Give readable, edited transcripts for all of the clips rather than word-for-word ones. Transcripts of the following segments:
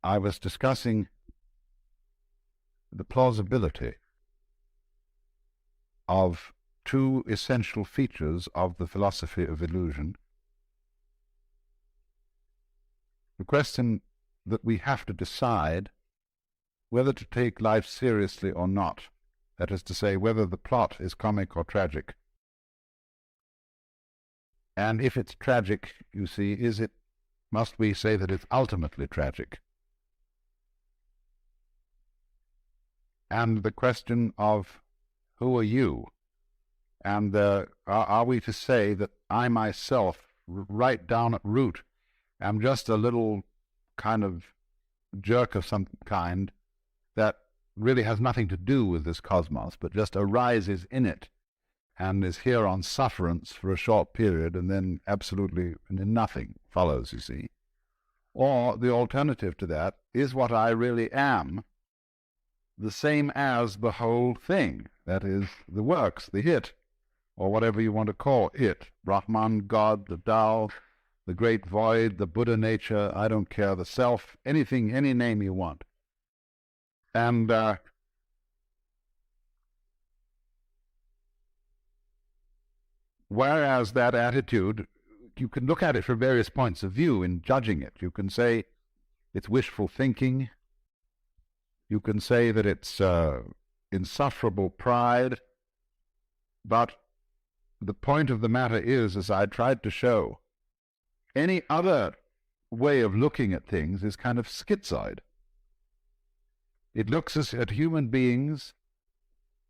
I was discussing the plausibility of two essential features of the philosophy of illusion. The question that we have to decide whether to take life seriously or not, that is to say, whether the plot is comic or tragic. And if it's tragic, you see, must we say that it's ultimately tragic? And the question of who are you? And are we to say that I myself, right down at root, am just a little kind of jerk of some kind that really has nothing to do with this cosmos, but just arises in it and is here on sufferance for a short period, and then absolutely nothing follows, you see? Or the alternative to that is what I really am, the same as the whole thing, that is, the works, the it, or whatever you want to call it, Brahman, God, the Tao, the great void, the Buddha nature, I don't care, the self, anything, any name you want. And whereas that attitude, you can look at it from various points of view in judging it. You can say it's wishful thinking. You can say that it's insufferable pride. But the point of the matter is, as I tried to show, any other way of looking at things is kind of schizoid. It looks at human beings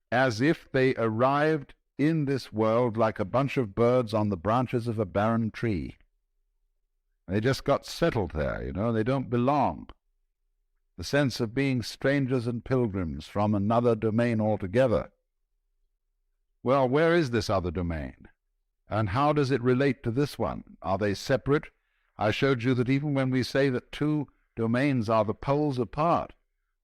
as if they arrived in this world like a bunch of birds on the branches of a barren tree. They just got settled there, you know, they don't belong. The sense of being strangers and pilgrims from another domain altogether. Well, where is this other domain? And how does it relate to this one? Are they separate? I showed you that even when we say that two domains are the poles apart,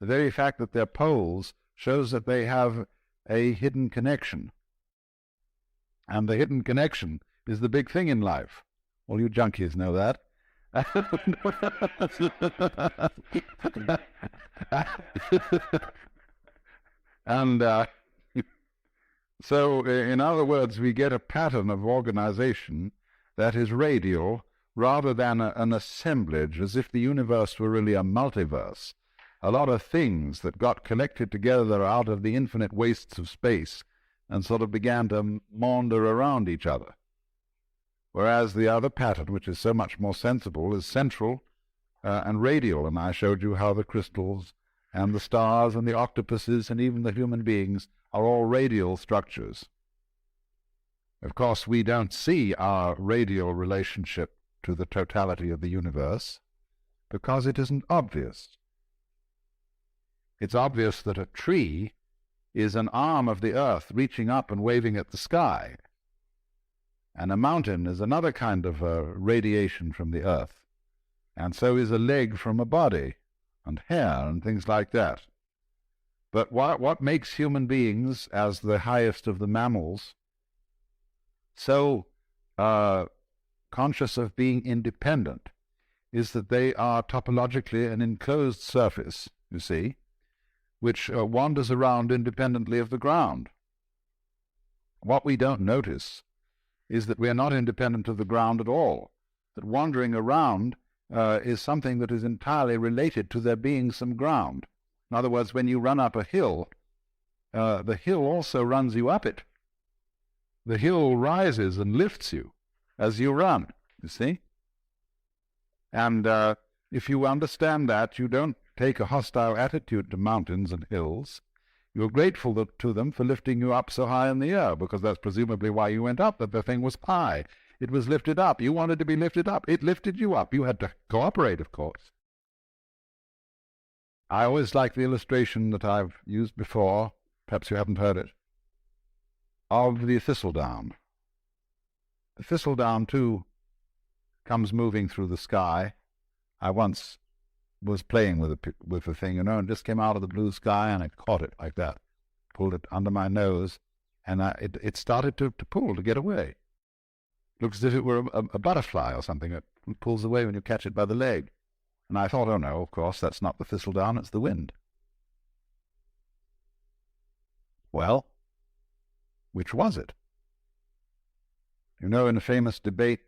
the very fact that they're poles shows that they have a hidden connection. And the hidden connection is the big thing in life. All you junkies know that. And so, in other words, we get a pattern of organization that is radial rather than an assemblage, as if the universe were really a multiverse. A lot of things that got collected together out of the infinite wastes of space and sort of began to maunder around each other. Whereas the other pattern, which is so much more sensible, is central and radial, and I showed you how the crystals and the stars and the octopuses and even the human beings are all radial structures. Of course, we don't see our radial relationship to the totality of the universe because it isn't obvious. It's obvious that a tree is an arm of the earth reaching up and waving at the sky, and a mountain is another kind of radiation from the earth, and so is a leg from a body, and hair, and things like that. But what makes human beings, as the highest of the mammals, so conscious of being independent is that they are topologically an enclosed surface, you see, which wanders around independently of the ground. What we don't notice is that we are not independent of the ground at all, that wandering around is something that is entirely related to there being some ground. In other words, when you run up a hill, the hill also runs you up it. The hill rises and lifts you as you run, you see? And if you understand that, you don't take a hostile attitude to mountains and hills. You're grateful to them for lifting you up so high in the air, because that's presumably why you went up, that the thing was high. It was lifted up. You wanted to be lifted up. It lifted you up. You had to cooperate, of course. I always like the illustration that I've used before, perhaps you haven't heard it, of the thistledown. The thistledown, too, comes moving through the sky. I once was playing with the thing, and just came out of the blue sky, and I caught it like that, pulled it under my nose, and it started to pull, to get away. Looks as if it were a butterfly or something. It pulls away when you catch it by the leg. And I thought, oh no, of course, that's not the thistledown, it's the wind. Well, which was it? You know, in a famous debate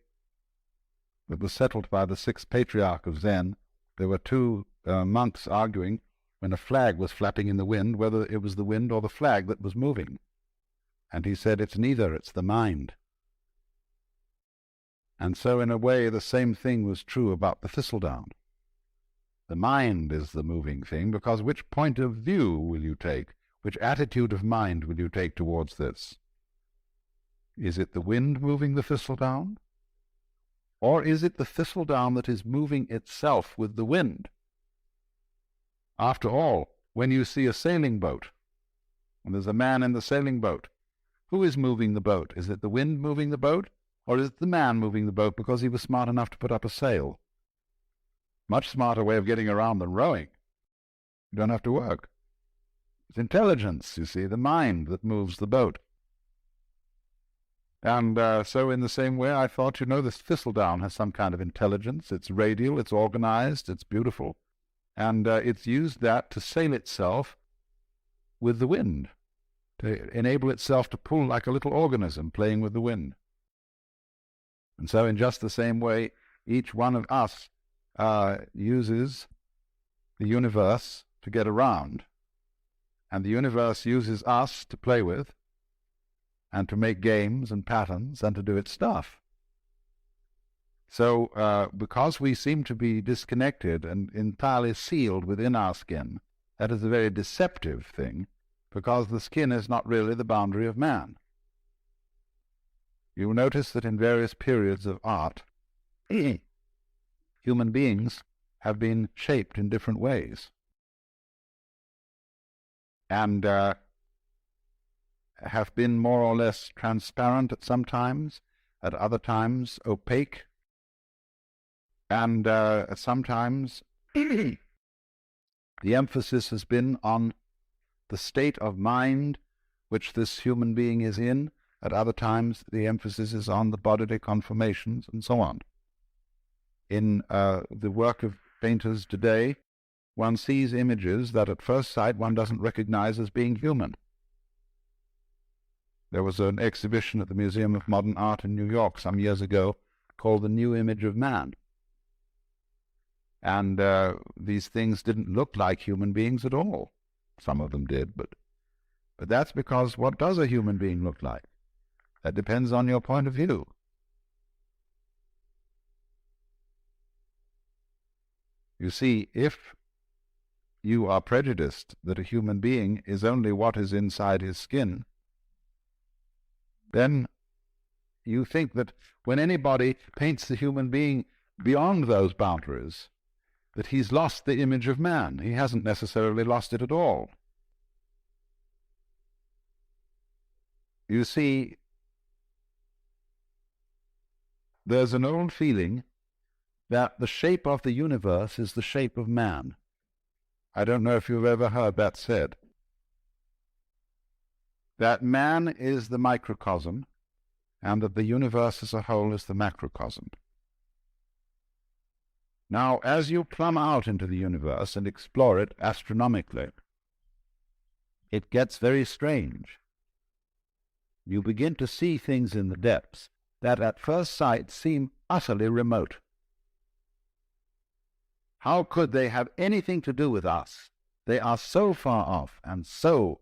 that was settled by the sixth patriarch of Zen, there were two monks arguing when a flag was flapping in the wind, whether it was the wind or the flag that was moving. And he said, it's neither, it's the mind. And so in a way the same thing was true about the thistledown. The mind is the moving thing, because which point of view will you take? Which attitude of mind will you take towards this? Is it the wind moving the thistledown? Or is it the thistledown that is moving itself with the wind? After all, when you see a sailing boat, and there's a man in the sailing boat, who is moving the boat? Is it the wind moving the boat? Or is it the man moving the boat because he was smart enough to put up a sail? Much smarter way of getting around than rowing. You don't have to work. It's intelligence, you see, the mind that moves the boat. And so in the same way, I thought, this thistledown has some kind of intelligence. It's radial, it's organized, it's beautiful. And it's used that to sail itself with the wind, to enable itself to pull like a little organism playing with the wind. And so in just the same way, each one of us uses the universe to get around, and the universe uses us to play with and to make games and patterns and to do its stuff. So because we seem to be disconnected and entirely sealed within our skin, that is a very deceptive thing, because the skin is not really the boundary of man. You will notice that in various periods of art, human beings have been shaped in different ways, and have been more or less transparent at some times, at other times opaque, and sometimes the emphasis has been on the state of mind which this human being is in. At other times the emphasis is on the bodily conformations and so on. In the work of painters today, one sees images that at first sight one doesn't recognize as being human. There was an exhibition at the Museum of Modern Art in New York some years ago called The New Image of Man. And these things didn't look like human beings at all. Some of them did, but that's because what does a human being look like? That depends on your point of view. You see, if you are prejudiced that a human being is only what is inside his skin, then you think that when anybody paints the human being beyond those boundaries, that he's lost the image of man. He hasn't necessarily lost it at all. You see, there's an old feeling that the shape of the universe is the shape of man. I don't know if you've ever heard that said. That man is the microcosm, and that the universe as a whole is the macrocosm. Now, as you plumb out into the universe and explore it astronomically, it gets very strange. You begin to see things in the depths that at first sight seem utterly remote. How could they have anything to do with us? They are so far off and so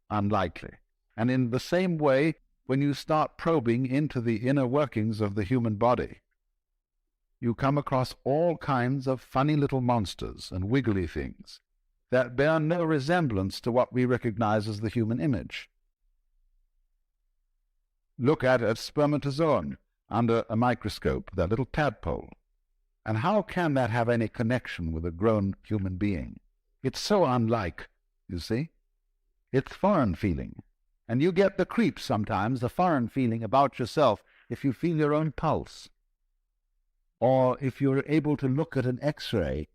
unlikely. And in the same way, when you start probing into the inner workings of the human body, you come across all kinds of funny little monsters and wiggly things that bear no resemblance to what we recognize as the human image. Look at a spermatozoon under a microscope, that little tadpole. And how can that have any connection with a grown human being? It's so unlike, you see. It's foreign feeling. And you get the creeps sometimes, the foreign feeling about yourself, if you feel your own pulse. Or if you're able to look at an X-ray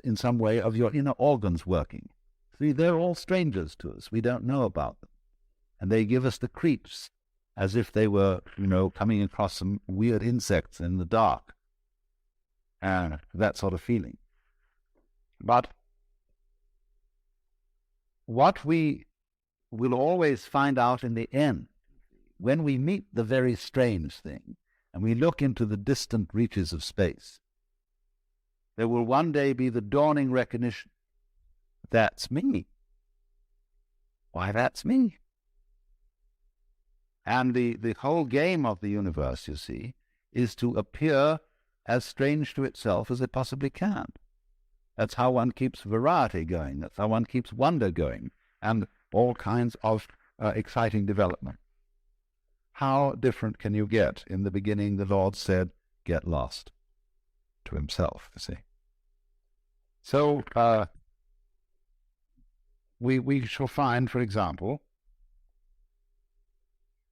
in some way of your inner organs working. See, they're all strangers to us. We don't know about them. And they give us the creeps, as if they were, coming across some weird insects in the dark. And that sort of feeling. But what we will always find out in the end, when we meet the very strange thing, and we look into the distant reaches of space, there will one day be the dawning recognition, that's me. Why, that's me. And the whole game of the universe, you see, is to appear as strange to itself as it possibly can. That's how one keeps variety going. That's how one keeps wonder going, and all kinds of exciting development. How different can you get? In the beginning, the Lord said, get lost, to himself, you see. So we shall find, for example,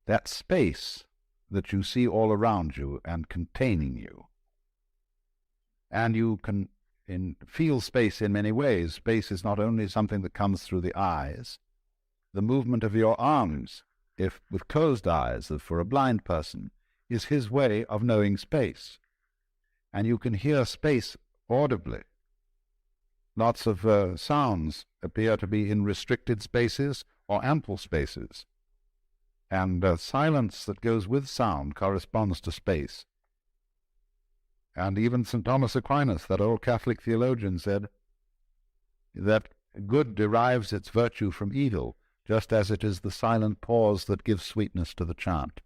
that space that you see all around you and containing you. And you can feel space in many ways. Space is not only something that comes through the eyes. The movement of your arms, if with closed eyes, if for a blind person, is his way of knowing space. And you can hear space audibly. Lots of sounds appear to be in restricted spaces or ample spaces. And silence that goes with sound corresponds to space. And even St. Thomas Aquinas, that old Catholic theologian, said that good derives its virtue from evil, just as it is the silent pause that gives sweetness to the chant.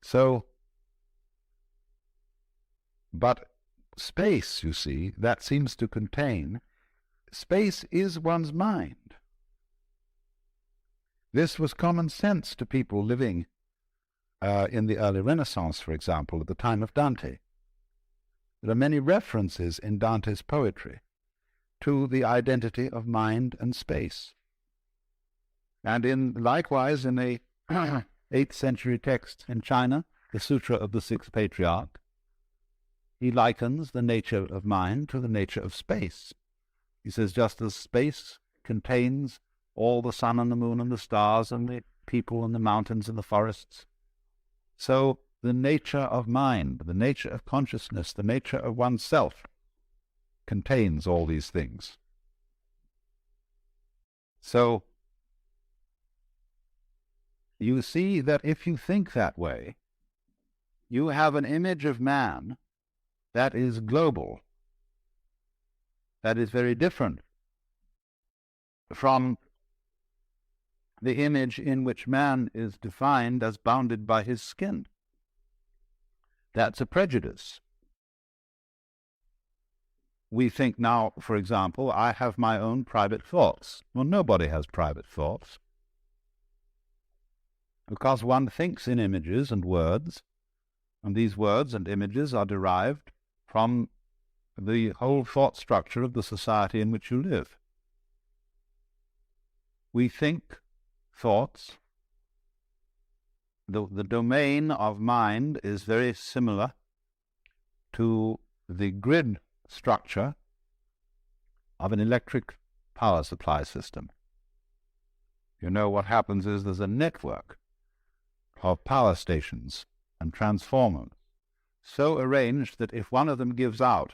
So, but space, you see, that seems to contain, space is one's mind. This was common sense to people living in the early Renaissance, for example, at the time of Dante. There are many references in Dante's poetry to the identity of mind and space. And likewise in a 8th century text in China, the Sutra of the Sixth Patriarch, he likens the nature of mind to the nature of space. He says, just as space contains all the sun and the moon and the stars and the people and the mountains and the forests, so the nature of mind, the nature of consciousness, the nature of oneself contains all these things. So you see that if you think that way, you have an image of man that is global, that is very different from the image in which man is defined as bounded by his skin. That's a prejudice. We think now, for example, I have my own private thoughts. Well, nobody has private thoughts, because one thinks in images and words, and these words and images are derived from the whole thought structure of the society in which you live. We think thoughts. The domain of mind is very similar to the grid structure of an electric power supply system. You know, what happens is there's a network of power stations and transformers so arranged that if one of them gives out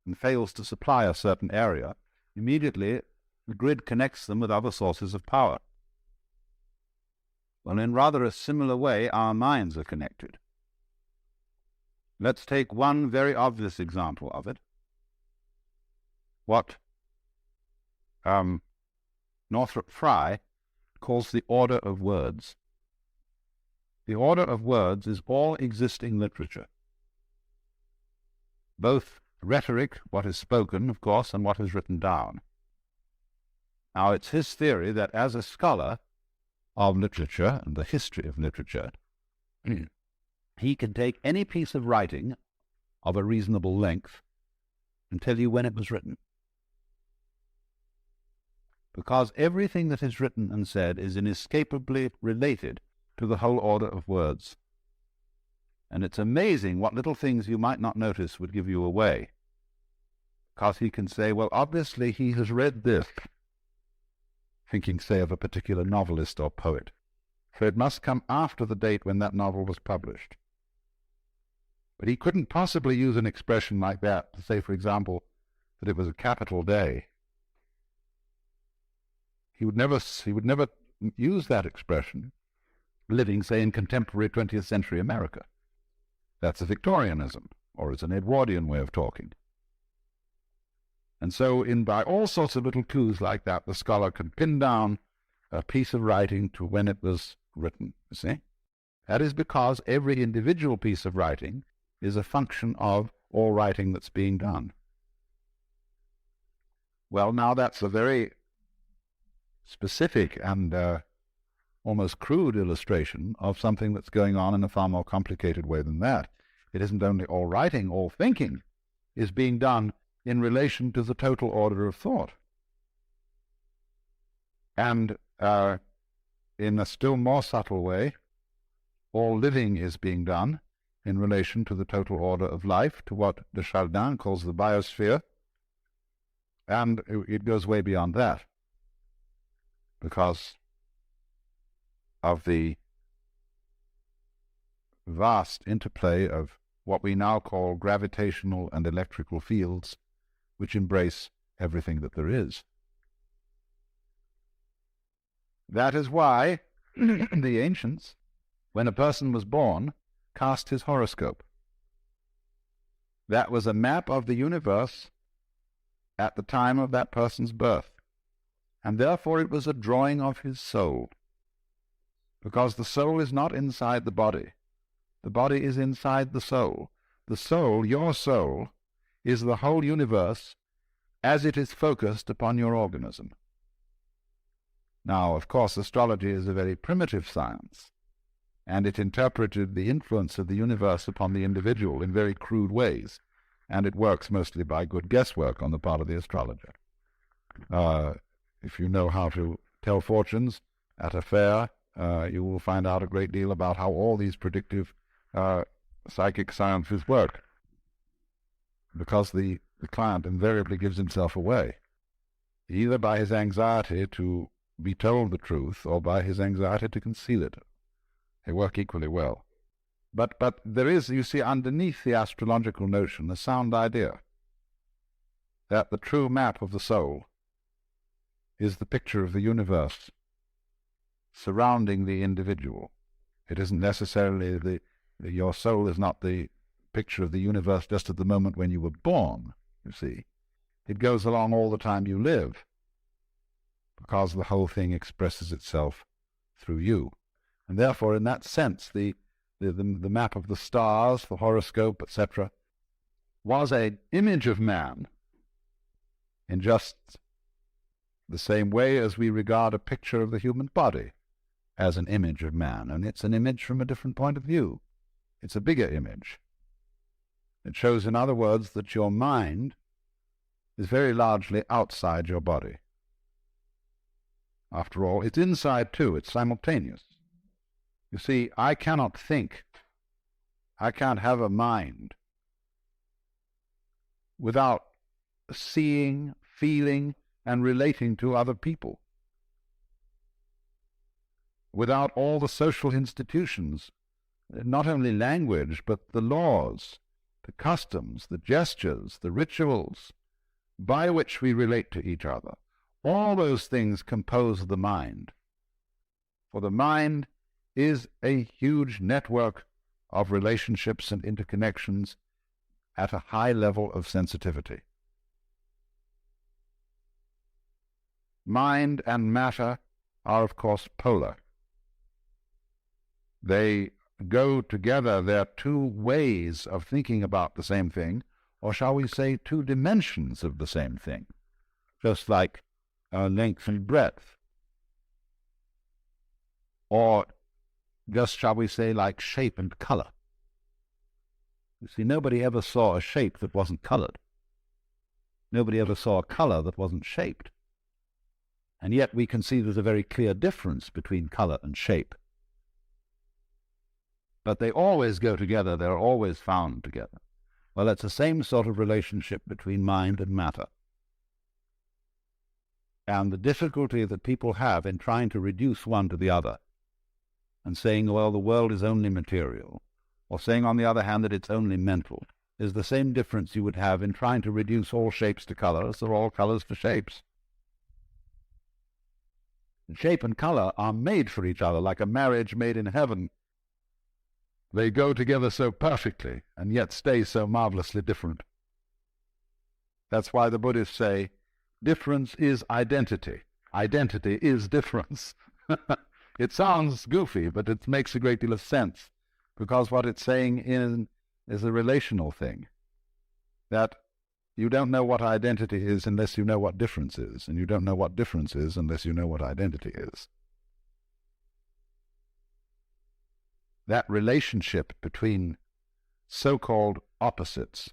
and fails to supply a certain area, immediately the grid connects them with other sources of power. Well, in rather a similar way, our minds are connected. Let's take one very obvious example of it. What Northrop Frye calls the order of words. The order of words is all existing literature, both rhetoric, what is spoken, of course, and what is written down. Now, it's his theory that as a scholar of literature and the history of literature, he can take any piece of writing of a reasonable length and tell you when it was written, because everything that is written and said is inescapably related to the whole order of words. And it's amazing what little things you might not notice would give you away, because he can say, well, obviously he has read this, thinking, say, of a particular novelist or poet, so it must come after the date when that novel was published. But he couldn't possibly use an expression like that to say, for example, that it was a capital day. He would never use that expression living, say, in contemporary 20th century America. That's a Victorianism, or it's an Edwardian way of talking. And so by all sorts of little clues like that, the scholar can pin down a piece of writing to when it was written, you see? That is because every individual piece of writing is a function of all writing that's being done. Well, now that's a very specific and almost crude illustration of something that's going on in a far more complicated way than that. It isn't only all writing, all thinking is being done in relation to the total order of thought. And in a still more subtle way, all living is being done in relation to the total order of life, to what de Chardin calls the biosphere, and it goes way beyond that, because of the vast interplay of what we now call gravitational and electrical fields, which embrace everything that there is. That is why the ancients, when a person was born, cast his horoscope. That was a map of the universe at the time of that person's birth, and therefore it was a drawing of his soul, because the soul is not inside the body. The body is inside the soul. The soul, your soul, is the whole universe as it is focused upon your organism. Now, of course, astrology is a very primitive science, and it interpreted the influence of the universe upon the individual in very crude ways, and it works mostly by good guesswork on the part of the astrologer. If you know how to tell fortunes at a fair, you will find out a great deal about how all these predictive psychic sciences work, because the client invariably gives himself away, either by his anxiety to be told the truth or by his anxiety to conceal it. They work equally well. But there is, you see, underneath the astrological notion, a sound idea that the true map of the soul is the picture of the universe surrounding the individual. It isn't necessarily your soul is not the picture of the universe just at the moment when you were born, you see. It goes along all the time you live, because the whole thing expresses itself through you. And therefore, in that sense, the map of the stars, the horoscope, etc., was an image of man in just the same way as we regard a picture of the human body as an image of man. And it's an image from a different point of view. It's a bigger image. It shows, in other words, that your mind is very largely outside your body. After all, it's inside too. It's simultaneous. You see, I cannot think, I can't have a mind without seeing, feeling, and relating to other people, without all the social institutions, not only language, but the laws, the customs, the gestures, the rituals by which we relate to each other. All those things compose the mind. For the mind is a huge network of relationships and interconnections at a high level of sensitivity. Mind and matter are, of course, polar. They go together. They're two ways of thinking about the same thing, or shall we say two dimensions of the same thing, just like length and breadth, or just, shall we say, like shape and color. You see, nobody ever saw a shape that wasn't colored. Nobody ever saw a color that wasn't shaped. And yet we can see there's a very clear difference between color and shape. But they always go together. They're always found together. Well, it's the same sort of relationship between mind and matter. And the difficulty that people have in trying to reduce one to the other and saying, well, the world is only material, or saying, on the other hand, that it's only mental, is the same difference you would have in trying to reduce all shapes to colors or all colors to shapes. Shape and color are made for each other, like a marriage made in heaven. They go together so perfectly, and yet stay so marvelously different. That's why the Buddhists say, difference is identity. Identity is difference. It sounds goofy, but it makes a great deal of sense, because what it's saying is a relational thing, that you don't know what identity is unless you know what difference is, and you don't know what difference is unless you know what identity is. That relationship between so-called opposites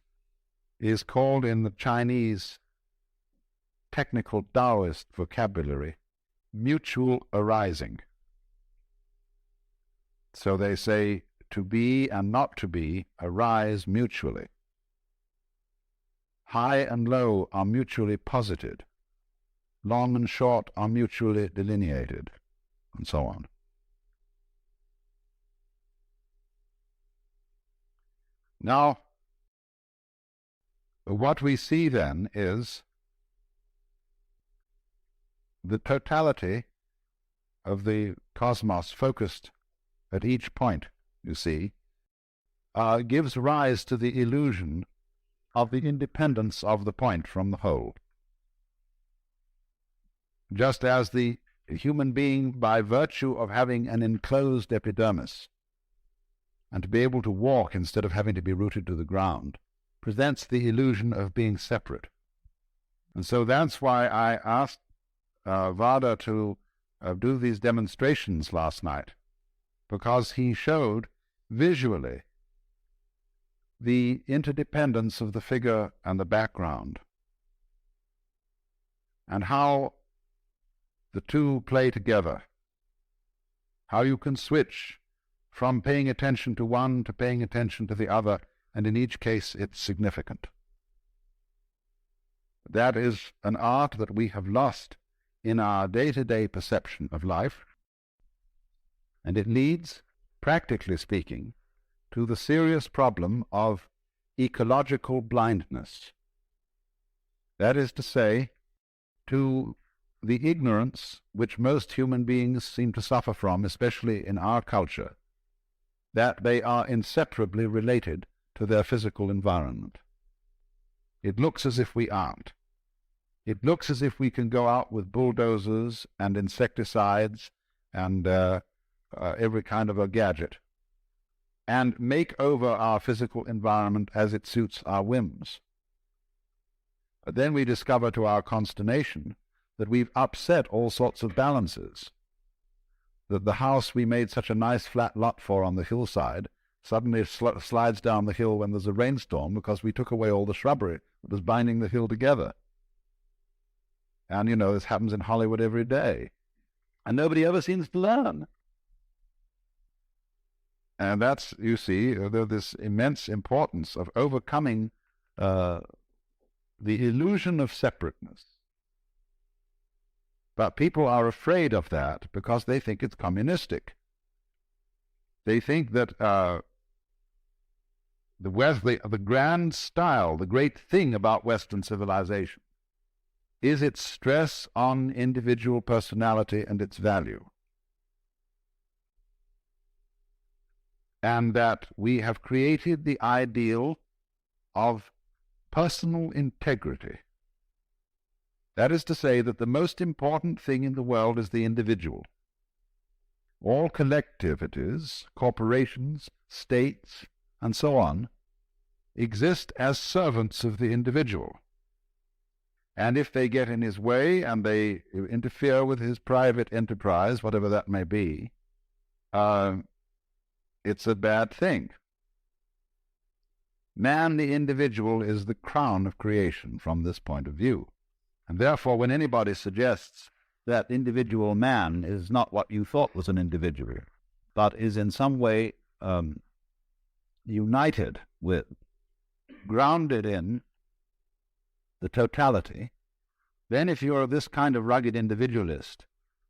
is called in the Chinese technical Taoist vocabulary mutual arising. So they say to be and not to be arise mutually. High and low are mutually posited. Long and short are mutually delineated, and so on. Now, what we see then is the totality of the cosmos focused at each point, you see, gives rise to the illusion of the independence of the point from the whole. Just as the human being, by virtue of having an enclosed epidermis, and to be able to walk instead of having to be rooted to the ground, presents the illusion of being separate. And so that's why I asked Vada to do these demonstrations last night, because he showed visually the interdependence of the figure and the background, and how the two play together, how you can switch from paying attention to one to paying attention to the other, and in each case it's significant. That is an art that we have lost in our day-to-day perception of life, and it leads, practically speaking, to the serious problem of ecological blindness. That is to say, to the ignorance which most human beings seem to suffer from, especially in our culture, that they are inseparably related to their physical environment. It looks as if we aren't. It looks as if we can go out with bulldozers and insecticides and every kind of a gadget and make over our physical environment as it suits our whims. But then we discover to our consternation that we've upset all sorts of balances, that the house we made such a nice flat lot for on the hillside suddenly slides down the hill when there's a rainstorm because we took away all the shrubbery that was binding the hill together. And, you know, this happens in Hollywood every day. And nobody ever seems to learn. And that's, you see, this immense importance of overcoming the illusion of separateness. But people are afraid of that because they think it's communistic. They think that the grand style, the great thing about Western civilization, is its stress on individual personality and its value. And that we have created the ideal of personal integrity. That is to say that the most important thing in the world is the individual. All collectivities, corporations, states, and so on, exist as servants of the individual. And if they get in his way and they interfere with his private enterprise, whatever that may be, it's a bad thing. Man, the individual, is the crown of creation from this point of view. And therefore, when anybody suggests that individual man is not what you thought was an individual, but is in some way united with, grounded in the totality, then if you're this kind of rugged individualist,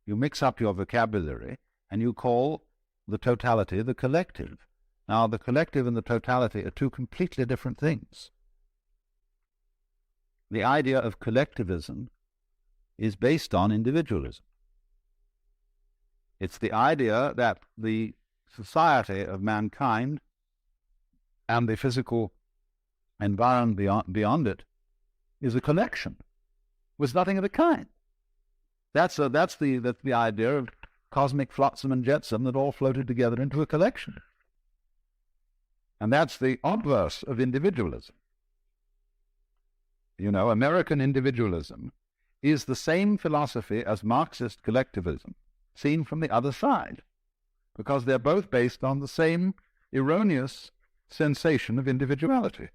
you mix up your vocabulary and you call the totality the collective. Now, the collective and the totality are two completely different things. The idea of collectivism is based on individualism. It's the idea that the society of mankind and the physical environment beyond it is a collection with nothing of the kind. That's the idea of cosmic flotsam and jetsam that all floated together into a collection. And that's the obverse of individualism. You know, American individualism is the same philosophy as Marxist collectivism, seen from the other side, because they're both based on the same erroneous sensation of individuality.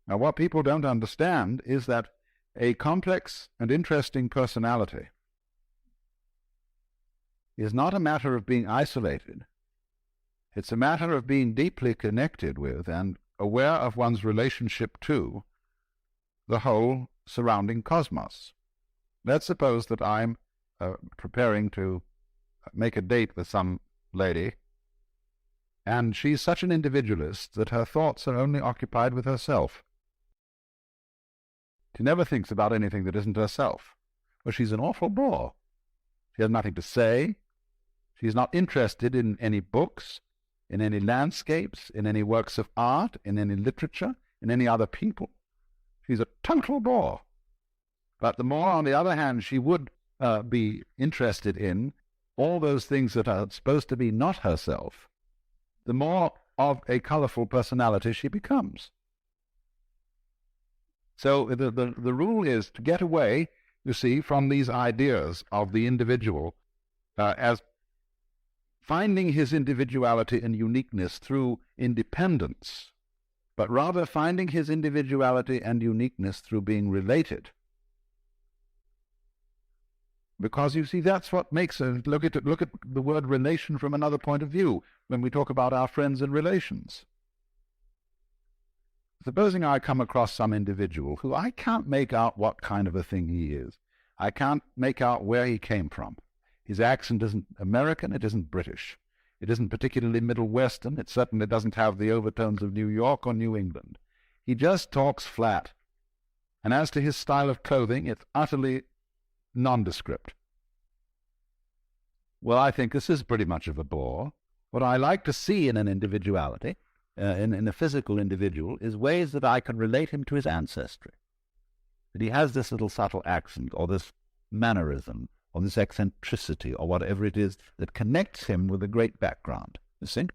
Now, what people don't understand is that a complex and interesting personality is not a matter of being isolated. It's a matter of being deeply connected with and aware of one's relationship to the whole surrounding cosmos. Let's suppose that I'm preparing to make a date with some lady, and she's such an individualist that her thoughts are only occupied with herself. She never thinks about anything that isn't herself. Well, she's an awful bore. She has nothing to say. She's not interested in any books, in any landscapes, in any works of art, in any literature, in any other people. She's a total bore. But the more, on the other hand, she would be interested in all those things that are supposed to be not herself, the more of a colorful personality she becomes. So the rule is to get away, you see, from these ideas of the individual as finding his individuality and uniqueness through independence, but rather finding his individuality and uniqueness through being related. Because, you see, that's what makes us look at the word relation from another point of view when we talk about our friends and relations. Supposing I come across some individual who I can't make out what kind of a thing he is. I can't make out where he came from. His accent isn't American, it isn't British. It isn't particularly Middle Western. It certainly doesn't have the overtones of New York or New England. He just talks flat. And as to his style of clothing, it's utterly nondescript. Well, I think this is pretty much of a bore. What I like to see in an individuality, in a physical individual, is ways that I can relate him to his ancestry. That he has this little subtle accent, or this mannerism, or this eccentricity, or whatever it is that connects him with a great background, you see?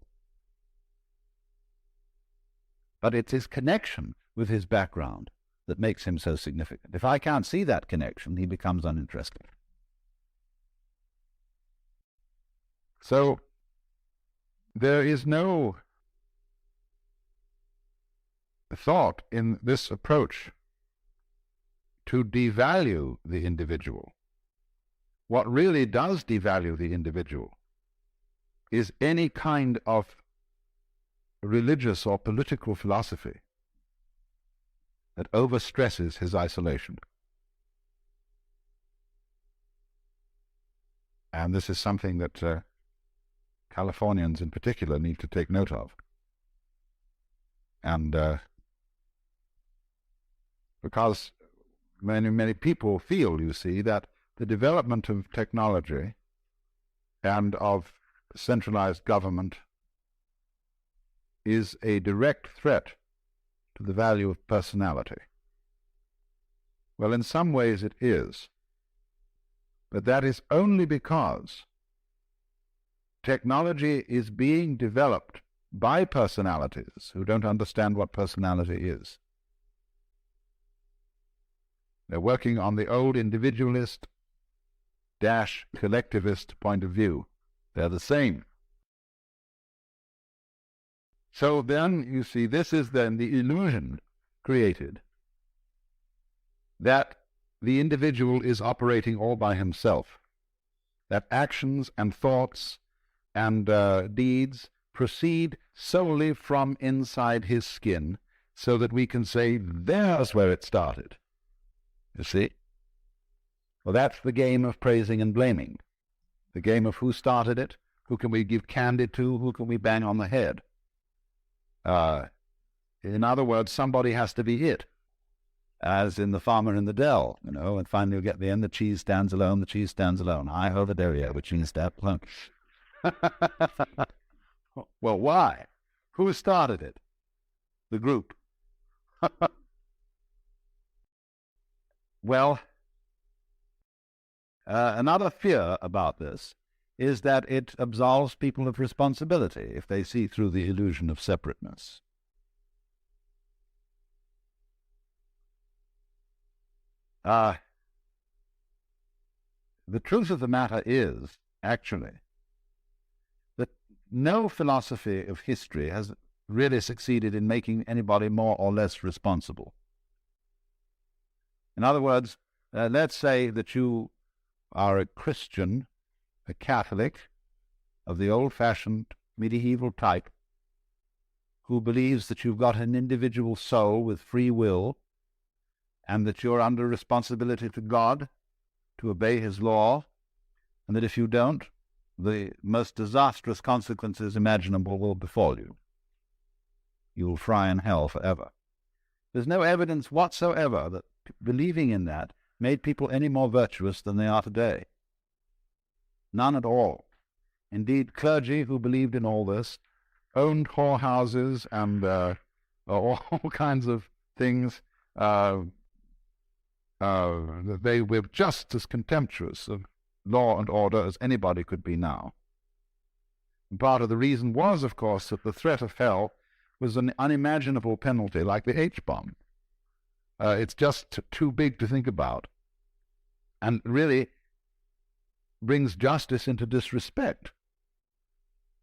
But it's his connection with his background that makes him so significant. If I can't see that connection, he becomes uninteresting. So there is no thought in this approach to devalue the individual. What really does devalue the individual is any kind of religious or political philosophy that overstresses his isolation. And this is something that Californians in particular need to take note of. And because many people feel, you see, that the development of technology and of centralized government is a direct threat to the value of personality. Well, in some ways it is, but that is only because technology is being developed by personalities who don't understand what personality is. They're working on the old individualist collectivist point of view. They're the same. So then, you see, this is then the illusion created that the individual is operating all by himself, that actions and thoughts and deeds proceed solely from inside his skin, so that we can say, there's where it started. You see? Well, that's the game of praising and blaming, the game of who started it, Who can we give candy to? Who can we bang on the head? In other words, somebody has to be it, as in The Farmer in the Dell, and finally you get the end, the cheese stands alone, the cheese stands alone. Hi-ho the derriere, the cheese stands alone. Well, why? Who started it? The group. Well, another fear about this is that it absolves people of responsibility if they see through the illusion of separateness. The truth of the matter is, actually, that no philosophy of history has really succeeded in making anybody more or less responsible. In other words, let's say that you are a Christian, a Catholic of the old-fashioned medieval type, who believes that you've got an individual soul with free will, and that you're under responsibility to God to obey his law, and that if you don't, the most disastrous consequences imaginable will befall you. You'll fry in hell forever. There's no evidence whatsoever that believing in that made people any more virtuous than they are today. None at all. Indeed, clergy who believed in all this owned whorehouses and all kinds of things. They were just as contemptuous of law and order as anybody could be now. And part of the reason was, of course, that the threat of hell was an unimaginable penalty like the H-bomb. It's just too big to think about, and really brings justice into disrespect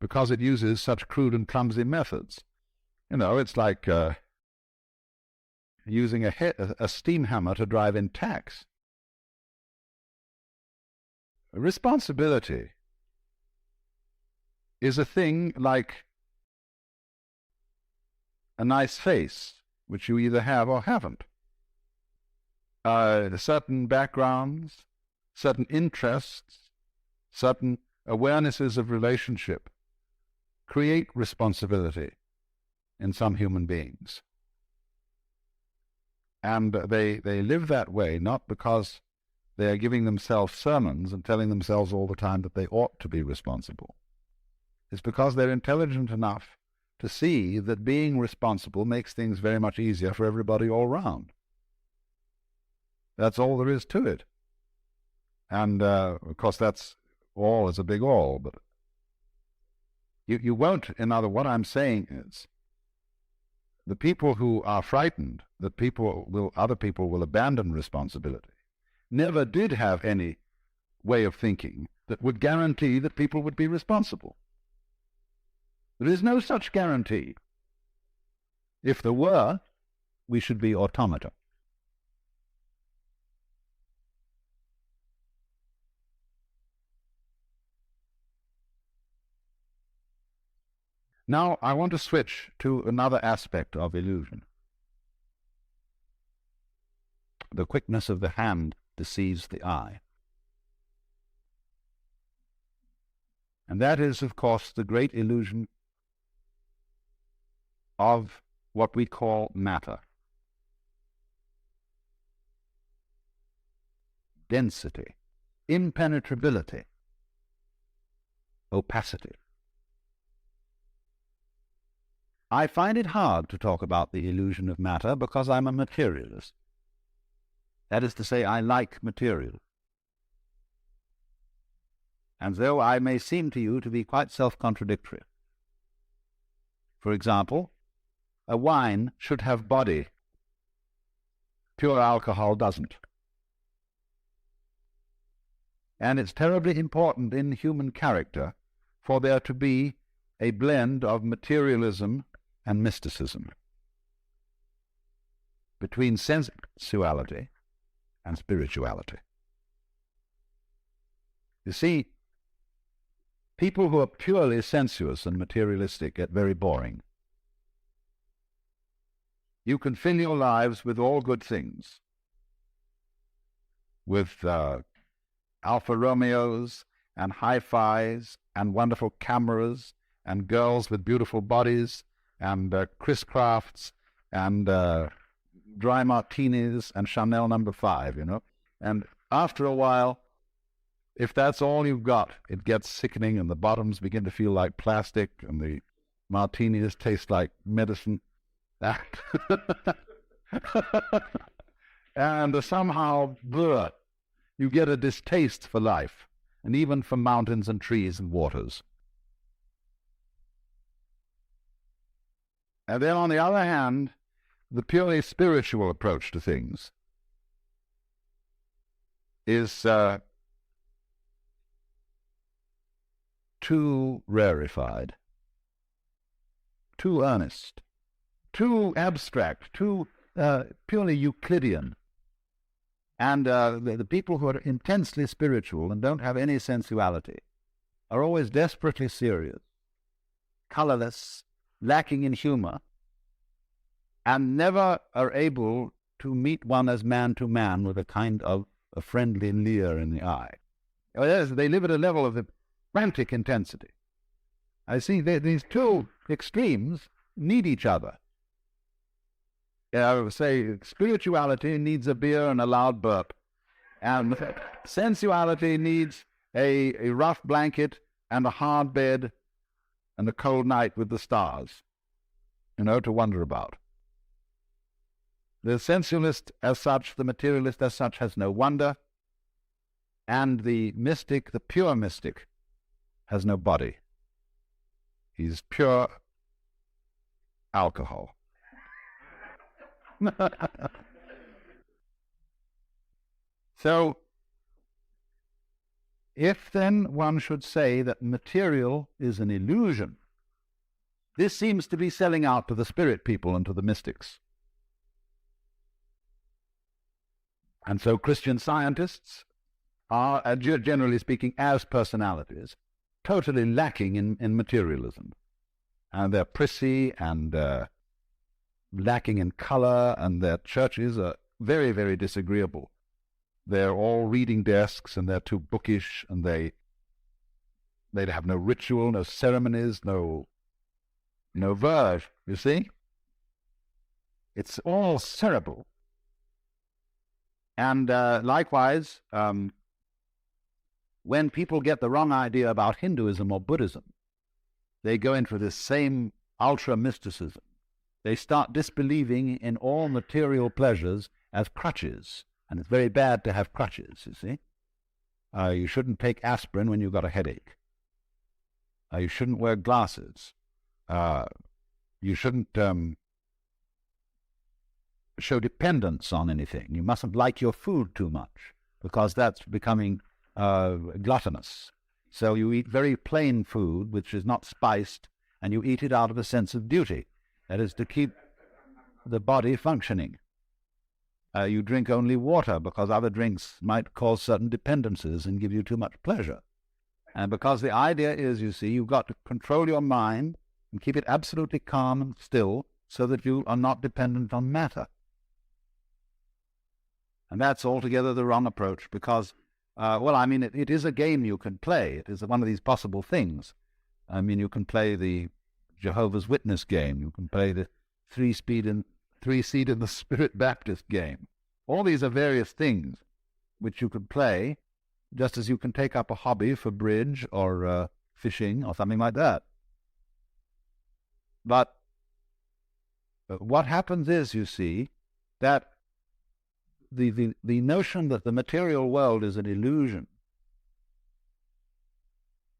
because it uses such crude and clumsy methods. It's like using a steam hammer to drive in tacks. Responsibility is a thing like a nice face, which you either have or haven't. Certain backgrounds, certain interests, certain awarenesses of relationship create responsibility in some human beings. And they live that way not because they are giving themselves sermons and telling themselves all the time that they ought to be responsible. It's because they're intelligent enough to see that being responsible makes things very much easier for everybody all round. That's all there is to it. And, of course, that's all is a big all, but you won't, what I'm saying is, the people who are frightened that other people will abandon responsibility never did have any way of thinking that would guarantee that people would be responsible. There is no such guarantee. If there were, we should be automata. Now, I want to switch to another aspect of illusion. The quickness of the hand deceives the eye. And that is, of course, the great illusion of what we call matter. Density, impenetrability, opacity. I find it hard to talk about the illusion of matter because I'm a materialist. That is to say, I like material. And though I may seem to you to be quite self-contradictory. For example, a wine should have body. Pure alcohol doesn't. And it's terribly important in human character for there to be a blend of materialism and mysticism, between sensuality and spirituality. You see, people who are purely sensuous and materialistic get very boring. You can fill your lives with all good things, with Alfa Romeos and hi-fis and wonderful cameras and girls with beautiful bodies and Chris Crafts and dry martinis and Chanel No. 5, And after a while, if that's all you've got, it gets sickening and the bottoms begin to feel like plastic and the martinis taste like medicine. And somehow, you get a distaste for life, and even for mountains and trees and waters. And then on the other hand, the purely spiritual approach to things is too rarefied, too earnest, too abstract, too purely Euclidean. And the people who are intensely spiritual and don't have any sensuality are always desperately serious, colorless, lacking in humor, and never are able to meet one as man to man with a kind of a friendly leer in the eye. They live at a level of frantic intensity. I see these two extremes need each other. I would say spirituality needs a beer and a loud burp, and sensuality needs a rough blanket and a hard bed and a cold night with the stars, to wonder about. The sensualist as such, the materialist as such, has no wonder, and the mystic, the pure mystic, has no body. He's pure alcohol. So, if then one should say that material is an illusion, this seems to be selling out to the spirit people and to the mystics. And so Christian scientists are, generally speaking, as personalities, totally lacking in materialism. And they're prissy and lacking in color, and their churches are very, very disagreeable. They're all reading desks, and they're too bookish, and they have no ritual, no ceremonies, no verve, you see? It's all cerebral. And likewise, when people get the wrong idea about Hinduism or Buddhism, they go into this same ultra-mysticism. They start disbelieving in all material pleasures as crutches, and it's very bad to have crutches, you see. You shouldn't take aspirin when you've got a headache. You shouldn't wear glasses. You shouldn't show dependence on anything. You mustn't like your food too much, because that's becoming gluttonous. So you eat very plain food, which is not spiced, and you eat it out of a sense of duty. That is to keep the body functioning. You drink only water because other drinks might cause certain dependencies and give you too much pleasure. And because the idea is, you see, you've got to control your mind and keep it absolutely calm and still so that you are not dependent on matter. And that's altogether the wrong approach because, it is a game you can play. It is one of these possible things. You can play the Jehovah's Witness game. You can play the three-seed in the Spirit Baptist game. All these are various things which you could play, just as you can take up a hobby for bridge or fishing or something like that. But what happens is, you see, that the notion that the material world is an illusion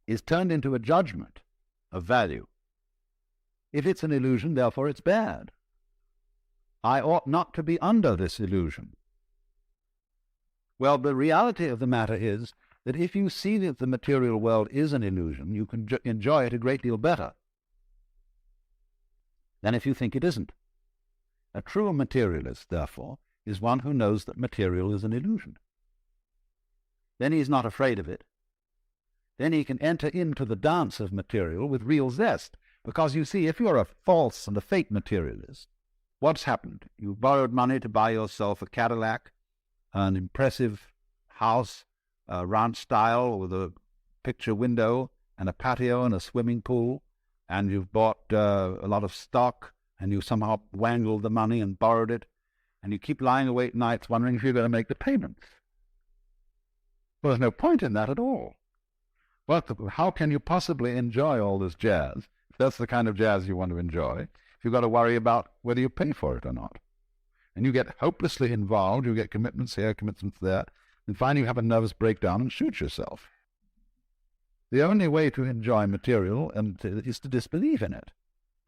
is turned into a judgment of value. If it's an illusion, therefore it's bad. I ought not to be under this illusion. Well, the reality of the matter is that if you see that the material world is an illusion, you can enjoy it a great deal better than if you think it isn't. A true materialist, therefore, is one who knows that material is an illusion. Then he's not afraid of it. Then he can enter into the dance of material with real zest. Because, you see, if you're a false and a fake materialist, what's happened? You borrowed money to buy yourself a Cadillac, an impressive house, ranch style, with a picture window and a patio and a swimming pool, and you've bought a lot of stock, and you somehow wangled the money and borrowed it, and you keep lying awake nights wondering if you're going to make the payments. Well, there's no point in that at all. How can you possibly enjoy all this jazz, if that's the kind of jazz you want to enjoy, if you've got to worry about whether you pay for it or not? And you get hopelessly involved, you get commitments here, commitments there, and finally you have a nervous breakdown and shoot yourself. The only way to enjoy material is to disbelieve in it,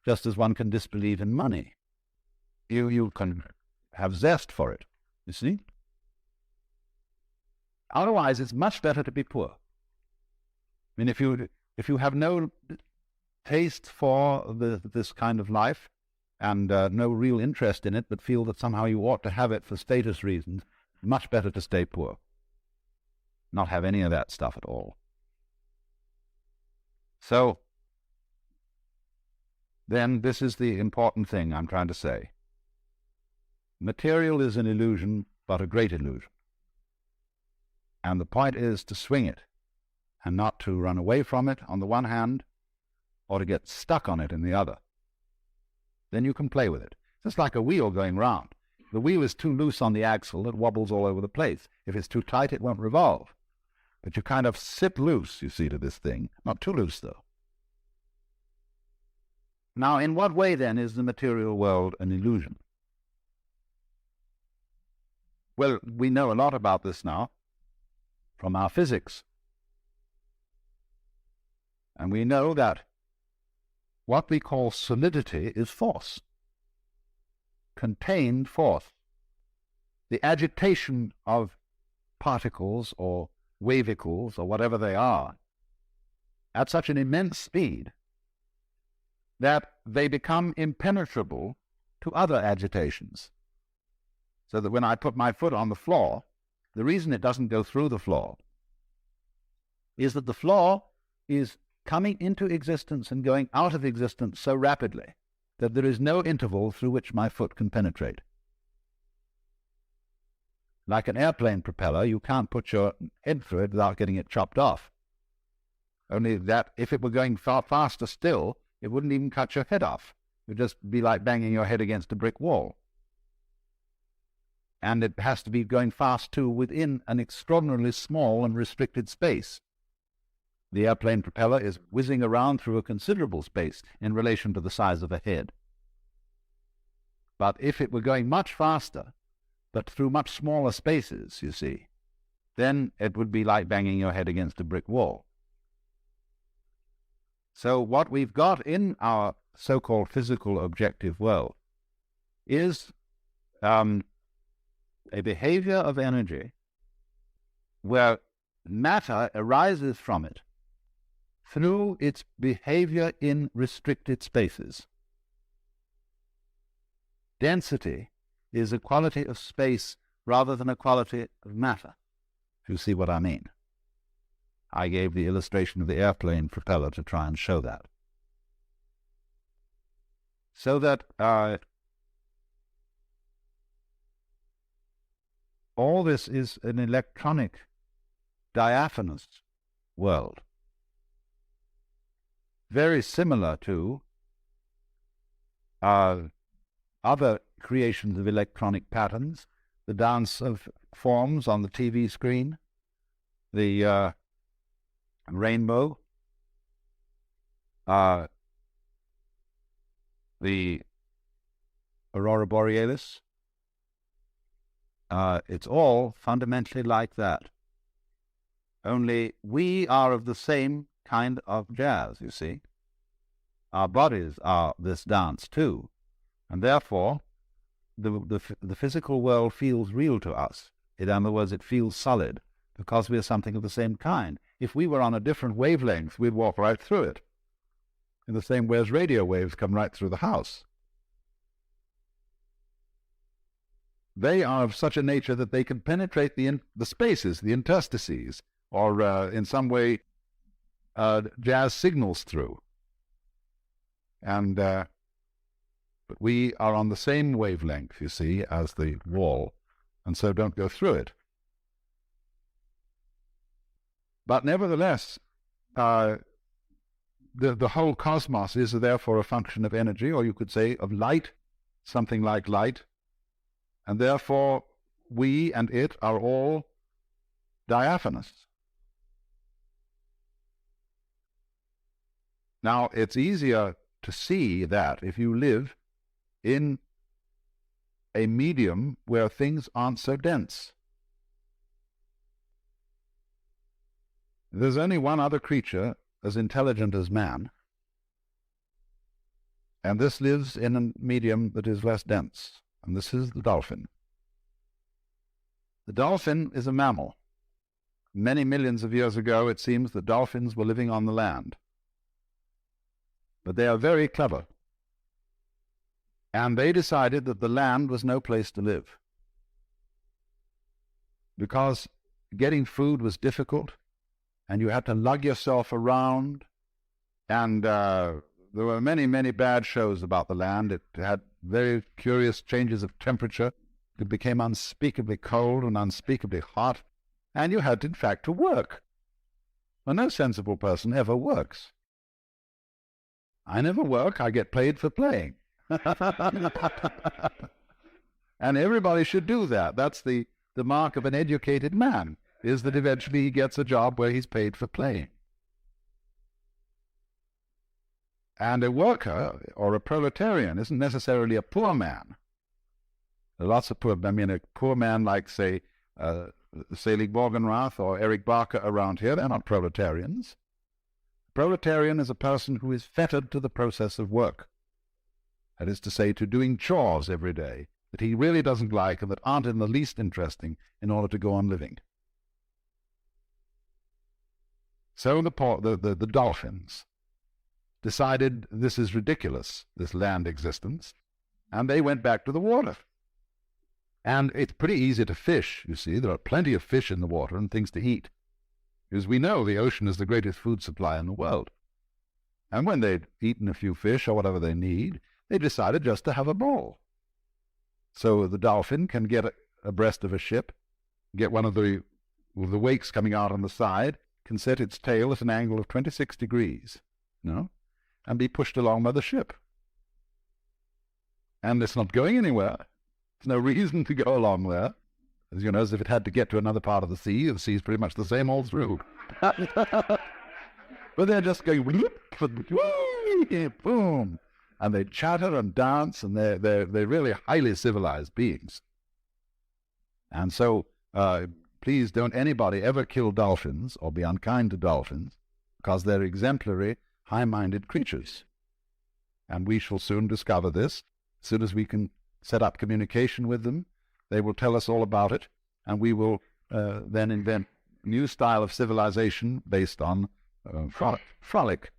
just as one can disbelieve in money. You can have zest for it, you see? Otherwise, it's much better to be poor. I mean, if you have no taste for this kind of life and no real interest in it, but feel that somehow you ought to have it for status reasons, much better to stay poor. Not have any of that stuff at all. So, then this is the important thing I'm trying to say. Material is an illusion, but a great illusion. And the point is to swing it, and not to run away from it on the one hand, or to get stuck on it in the other. Then you can play with it. Just like a wheel going round. If the wheel is too loose on the axle, it wobbles all over the place. If it's too tight, it won't revolve. But you kind of sit loose, you see, to this thing. Not too loose, though. Now, in what way, then, is the material world an illusion? Well, we know a lot about this now from our physics. And we know that what we call solidity is force, contained force. The agitation of particles or wavicles or whatever they are at such an immense speed that they become impenetrable to other agitations. So that when I put my foot on the floor, the reason it doesn't go through the floor is that the floor is coming into existence and going out of existence so rapidly that there is no interval through which my foot can penetrate. Like an airplane propeller, you can't put your head through it without getting it chopped off. Only that if it were going far faster still, it wouldn't even cut your head off. It would just be like banging your head against a brick wall. And it has to be going fast, too, within an extraordinarily small and restricted space. The airplane propeller is whizzing around through a considerable space in relation to the size of a head. But if it were going much faster, but through much smaller spaces, you see, then it would be like banging your head against a brick wall. So what we've got in our so-called physical objective world is a behavior of energy where matter arises from it through its behavior in restricted spaces. Density is a quality of space rather than a quality of matter, if you see what I mean. I gave the illustration of the airplane propeller to try and show that. So that all this is an electronic, diaphanous world, very similar to other creations of electronic patterns, the dance of forms on the TV screen, the rainbow, the aurora borealis. It's all fundamentally like that. Only we are of the same kind of jazz, you see. Our bodies are this dance too, and therefore the physical world feels real to us. In other words, it feels solid because we are something of the same kind. If we were on a different wavelength, we'd walk right through it, in the same way as radio waves come right through the house. They are of such a nature that they can penetrate the spaces, the interstices, or in some way jazz signals through. And but we are on the same wavelength, you see, as the wall, and so don't go through it. But nevertheless, the whole cosmos is therefore a function of energy, or you could say of light, something like light, and therefore we and it are all diaphanous. Now, it's easier to see that if you live in a medium where things aren't so dense. There's only one other creature as intelligent as man, and this lives in a medium that is less dense, and this is the dolphin. The dolphin is a mammal. Many millions of years ago, it seems that dolphins were living on the land. But they are very clever. And they decided that the land was no place to live, because getting food was difficult, and you had to lug yourself around, and there were many, many bad shows about the land. It had very curious changes of temperature. It became unspeakably cold and unspeakably hot, and you had, in fact, to work. Well, no sensible person ever works. I never work. I get paid for playing. And everybody should do that. That's the mark of an educated man, is that eventually he gets a job where he's paid for playing. And a worker or a proletarian isn't necessarily a poor man. There are lots of poor, a poor man like, say, Selig Morgenrath or Eric Barker around here, they're not proletarians. A proletarian is a person who is fettered to the process of work. That is to say, to doing chores every day that he really doesn't like and that aren't in the least interesting in order to go on living. So the dolphins decided this is ridiculous, this land existence, and they went back to the water. And it's pretty easy to fish, you see. There are plenty of fish in the water and things to eat, because we know the ocean is the greatest food supply in the world. And when they'd eaten a few fish or whatever they need, they decided just to have a ball. So the dolphin can get abreast of a ship, get one of the wakes coming out on the side, can set its tail at an angle of 26 degrees, and be pushed along by the ship. And it's not going anywhere. There's no reason to go along there. As if it had to get to another part of the sea is pretty much the same all through. But they're just going, boom, and they chatter and dance, and they're really highly civilized beings. And so, please don't anybody ever kill dolphins or be unkind to dolphins, because they're exemplary, high-minded creatures. And we shall soon discover this. As soon as we can set up communication with them, they will tell us all about it, and we will then invent a new style of civilization based on frolic.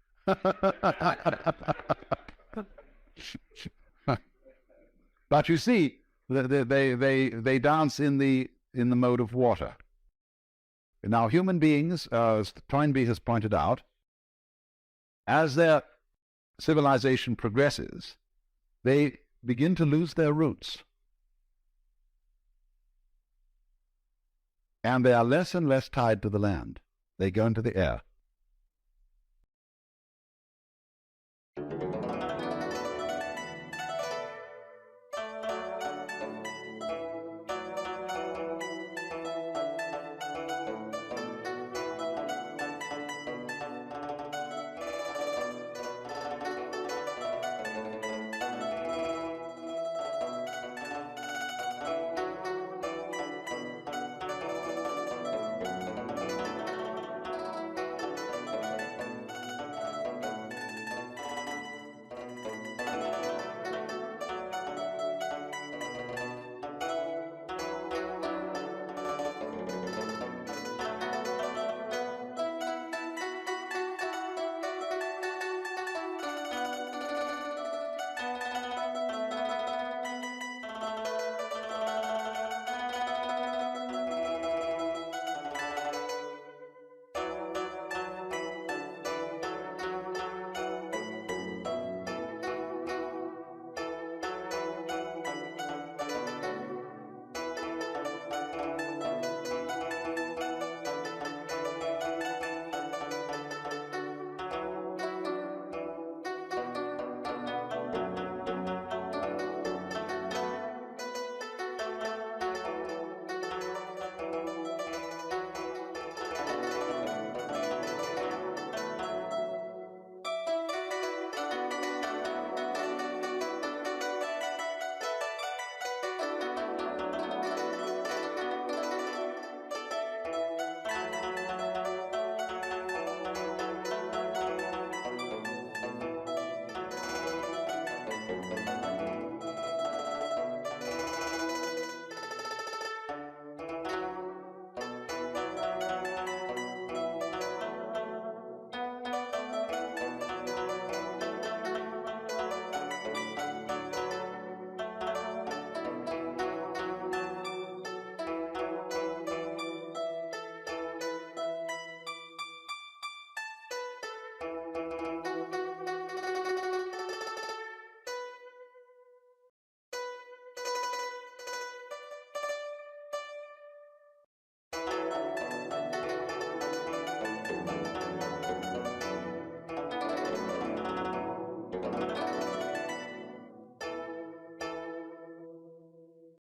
But you see, they dance in the mode of water. Now, human beings, as Toynbee has pointed out, as their civilization progresses, they begin to lose their roots. And they are less and less tied to the land. They go into the air.